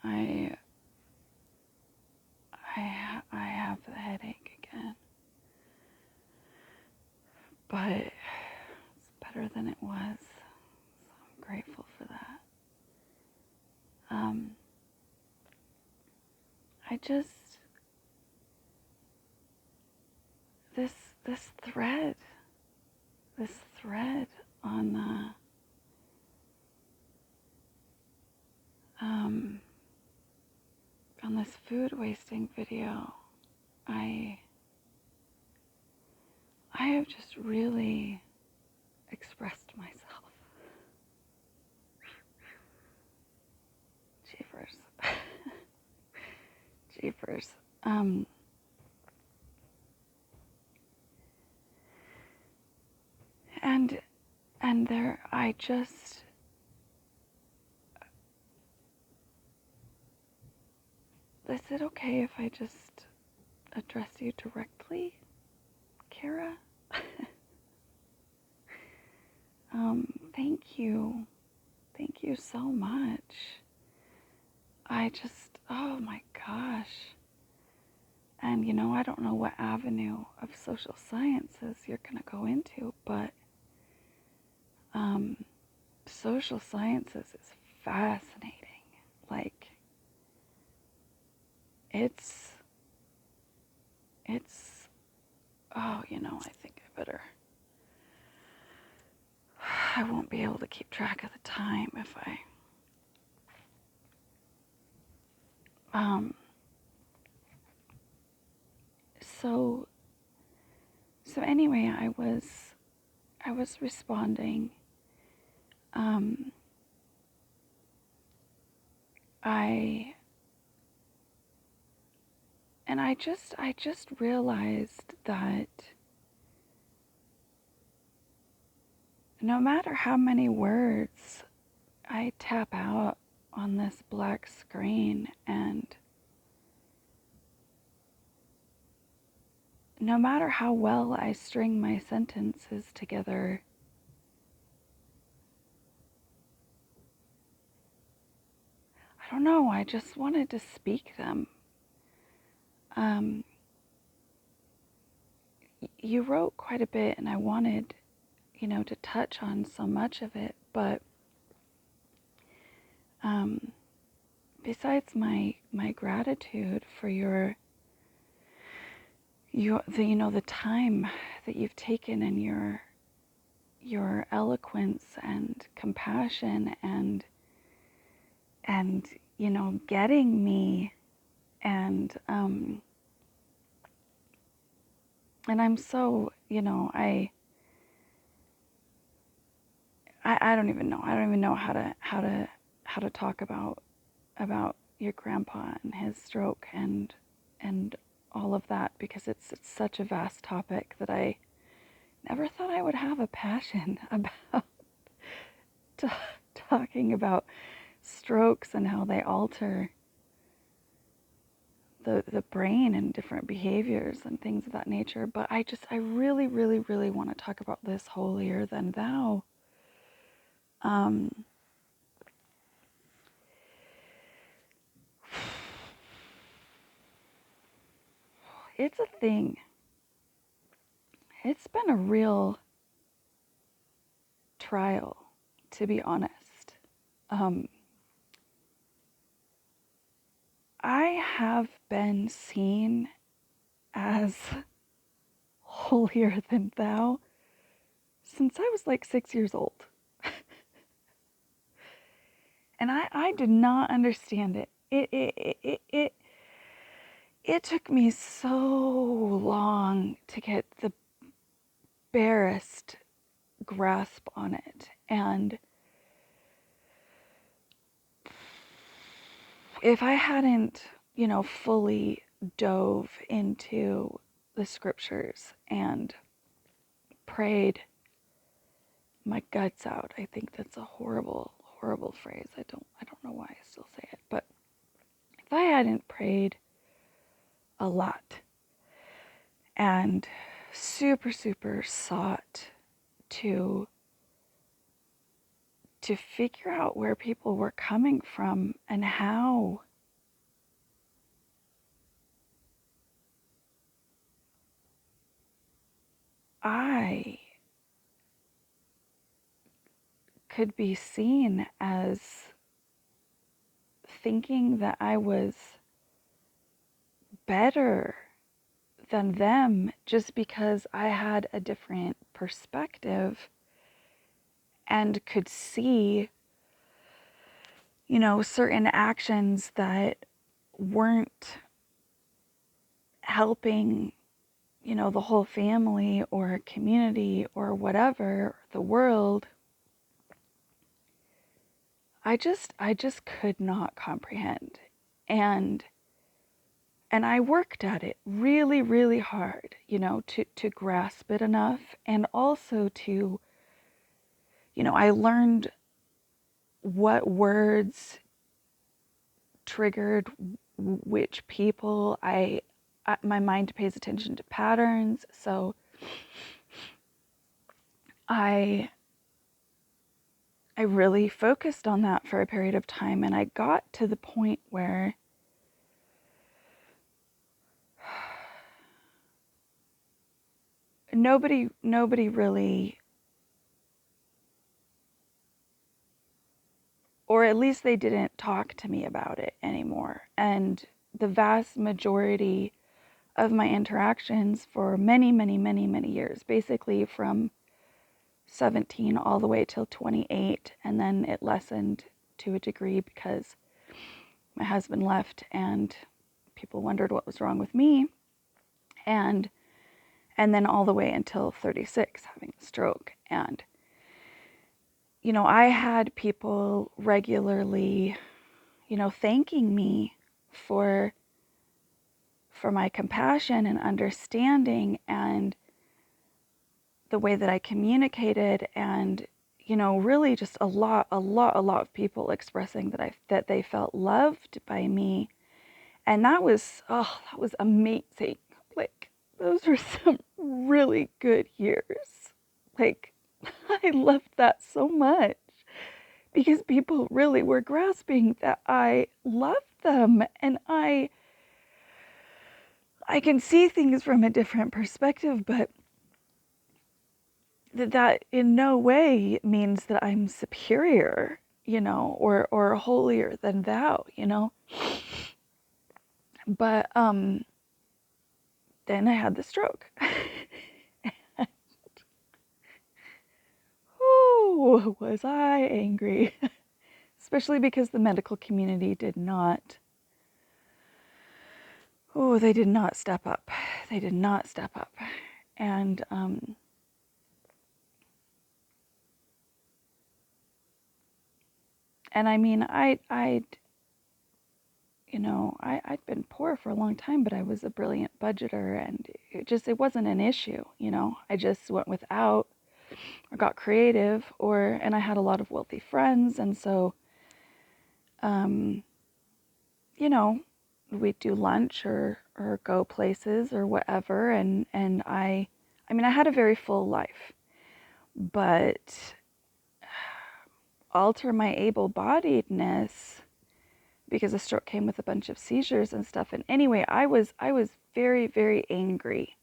I I have the headache again, but it's better than it was. So I'm grateful for that. I just this this thread, this thread on the on this food wasting video, I have just really expressed myself. Jeepers. Jeepers. And there, is it okay if I just address you directly, Kara? Thank you. Thank you so much. Oh my gosh. And I don't know what avenue of social sciences you're going to go into, but social sciences is fascinating. Like, it's, oh, I think I won't be able to keep track of the time if I, so anyway, I was responding. I just realized that no matter how many words I tap out on this black screen, and no matter how well I string my sentences together, I don't know, I just wanted to speak them. You wrote quite a bit, and I wanted, to touch on so much of it, but besides my gratitude for the time that you've taken, and your eloquence and compassion and getting me, and I'm so, I don't even know how to talk about your grandpa and his stroke and all of that, because it's such a vast topic that I never thought I would have a passion about talking about strokes and how they alter the brain and different behaviors and things of that nature. But I really, really, really want to talk about this holier-than-thou. It's a thing. It's been a real trial, to be honest. I have been seen as holier than thou since I was like 6 years old. And I did not understand it. It took me so long to get the barest grasp on it. And if I hadn't, fully dove into the scriptures and prayed my guts out, I think that's a horrible, horrible phrase. I don't know why I still say it, but if I hadn't prayed a lot and super, super sought to figure out where people were coming from and how I could be seen as thinking that I was better than them just because I had a different perspective and could see, certain actions that weren't helping, the whole family or community or whatever, the world. I just could not comprehend. And I worked at it really, really hard, to grasp it enough, and also to, I learned what words triggered which people. My mind pays attention to patterns, so I really focused on that for a period of time, and I got to the point where nobody really, or at least they didn't talk to me about it anymore. And the vast majority of my interactions for many, many, many, many years, basically from 17 all the way till 28, and then it lessened to a degree because my husband left and people wondered what was wrong with me, and then all the way until 36, having a stroke. And I had people regularly, thanking me for my compassion and understanding and the way that I communicated, and really just a lot of people expressing that they felt loved by me. And that was amazing. Like, those were some really good years. Like, I loved that so much because people really were grasping that I loved them, and I can see things from a different perspective, but that in no way means that I'm superior, or holier than thou, But then I had the stroke. Oh, was I angry. Especially because the medical community did not step up. They did not step up. And I mean, I'd been poor for a long time, but I was a brilliant budgeter, and it wasn't an issue, I just went without, or got creative, and I had a lot of wealthy friends, and so, we'd do lunch or go places or whatever, and I mean, I had a very full life, but alter my able-bodiedness, because a stroke came with a bunch of seizures and stuff. And anyway, I was very, very angry.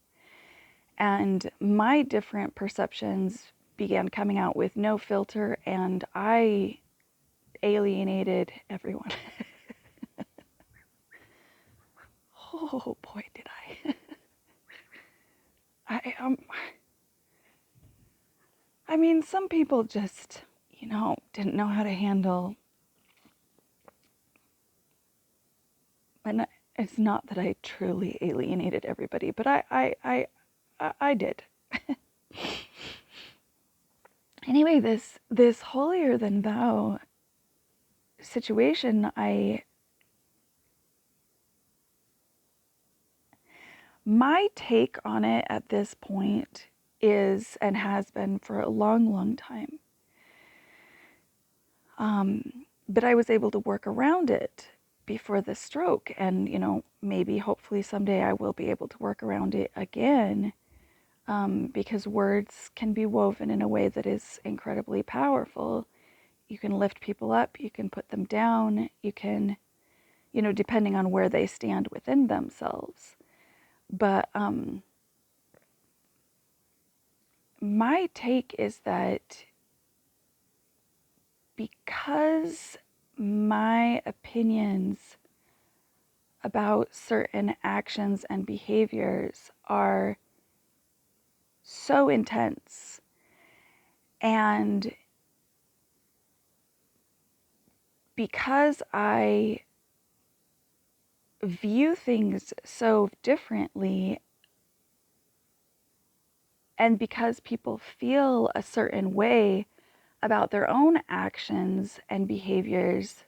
And my different perceptions began coming out with no filter, and I alienated everyone. Oh boy, did I. I mean, some people just, didn't know how to handle. And it's not that I truly alienated everybody, but I did. Anyway, this holier than thou situation, my take on it at this point is, and has been for a long, long time, but I was able to work around it before the stroke, and maybe hopefully someday I will be able to work around it again, because words can be woven in a way that is incredibly powerful. You can lift people up, you can put them down, you can, depending on where they stand within themselves. But my take is that because my opinions about certain actions and behaviors are so intense, and because I view things so differently, and because people feel a certain way about their own actions and behaviors,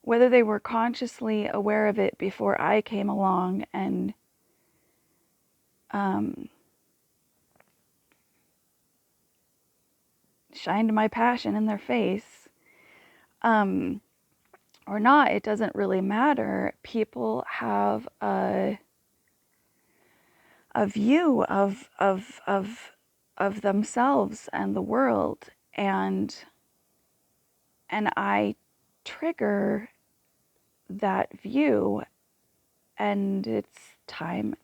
whether they were consciously aware of it before I came along and shined my passion in their face, or not, it doesn't really matter. People have a view of themselves and the world, and I trigger that view, and it's time.